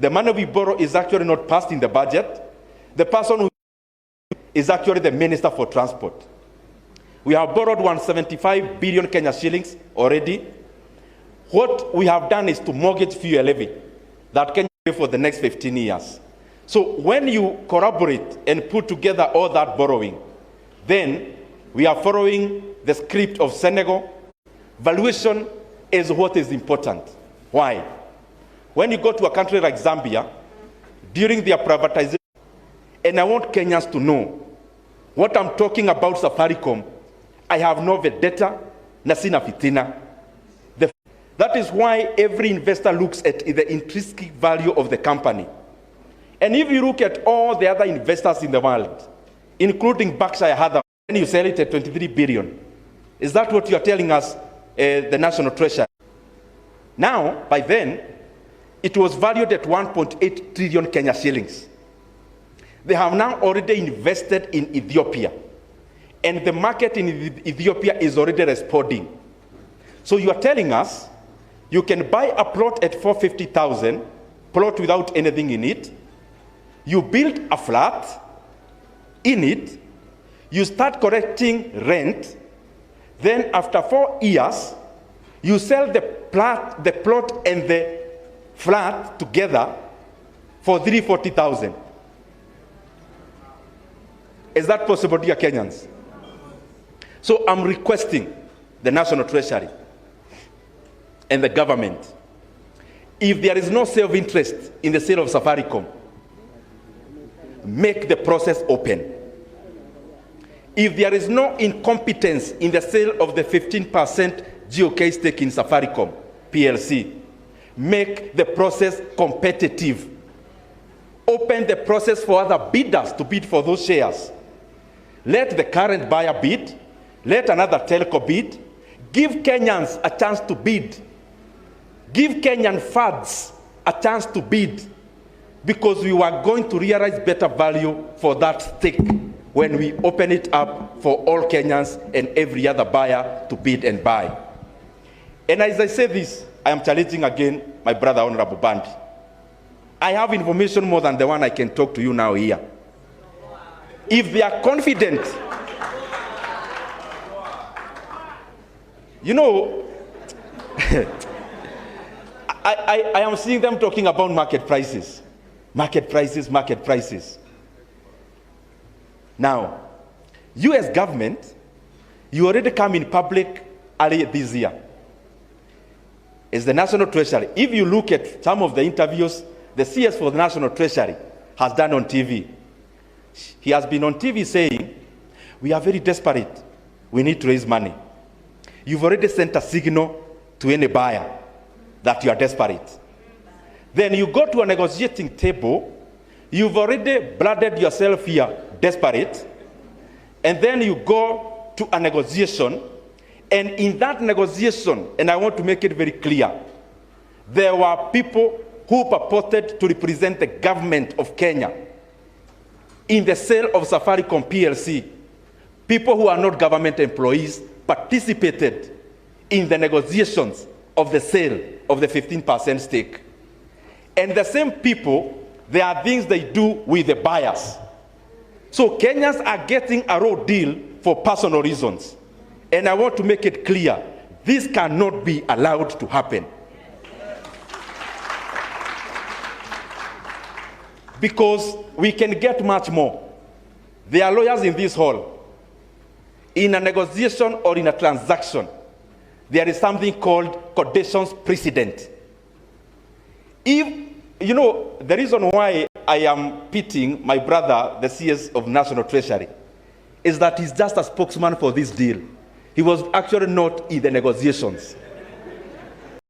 The money we borrow is actually not passed in the budget. The person who is actually the Minister for Transport. We have borrowed 175 billion Kenya shillings already. What we have done is to mortgage fuel levy that Kenya pay for the next 15 years. So when you corroborate and put together all that borrowing, then we are following the script of Senegal. Valuation is what is important. Why? When you go to a country like Zambia, during their privatization, and I want Kenyans to know, what I'm talking about Safaricom, I have no vendetta, na sina fitina. That is why every investor looks at the intrinsic value of the company. And if you look at all the other investors in the world, including Berkshire Hathaway, and you sell it at 23 billion, is that what you are telling us, the National Treasury? Now, by then, it was valued at 1.8 trillion Kenya shillings. They have now already invested in Ethiopia, and the market in Ethiopia is already responding. So you are telling us you can buy a plot at 450,000, plot without anything in it. You build a flat in it. You start collecting rent. Then after 4 years, you sell the plot and the flat together for 340,000. Is that possible, dear Kenyans? So I'm requesting the National Treasury and the government, if there is no self-interest in the sale of Safaricom, make the process open. If there is no incompetence in the sale of the 15% GOK stake in Safaricom PLC, make the process competitive. Open the process for other bidders to bid for those shares. Let the current buyer bid. Let another telco bid. Give Kenyans a chance to bid. Give Kenyan funds a chance to bid, because we are going to realize better value for that stake when we open it up for all Kenyans and every other buyer to bid and buy. And as I say this, I am challenging again my brother, Honorable Mbadi. I have information more than the one I can talk to you now here. If they are confident, you know, I am seeing them talking about market prices. Market prices, market prices. Now, US government, you already come in public earlier this year. As the National Treasury, if you look at some of the interviews the CS for the National Treasury has done on TV, he has been on TV saying, we are very desperate. We need to raise money. You've already sent a signal to any buyer that you are desperate. Then you go to a negotiating table, you've already blooded yourself here, desperate, and then you go to a negotiation, and in that negotiation, and I want to make it very clear, there were people who purported to represent the government of Kenya in the sale of Safaricom PLC. People who are not government employees participated in the negotiations of the sale of the 15% stake. And the same people, there are things they do with the buyers. So Kenyans are getting a raw deal for personal reasons. And I want to make it clear, this cannot be allowed to happen. Because we can get much more. There are lawyers in this hall. In a negotiation or in a transaction, there is something called conditions precedent. If, you know, the reason why I am pitting my brother, the CS of National Treasury, is that he's just a spokesman for this deal. He was actually not in the negotiations.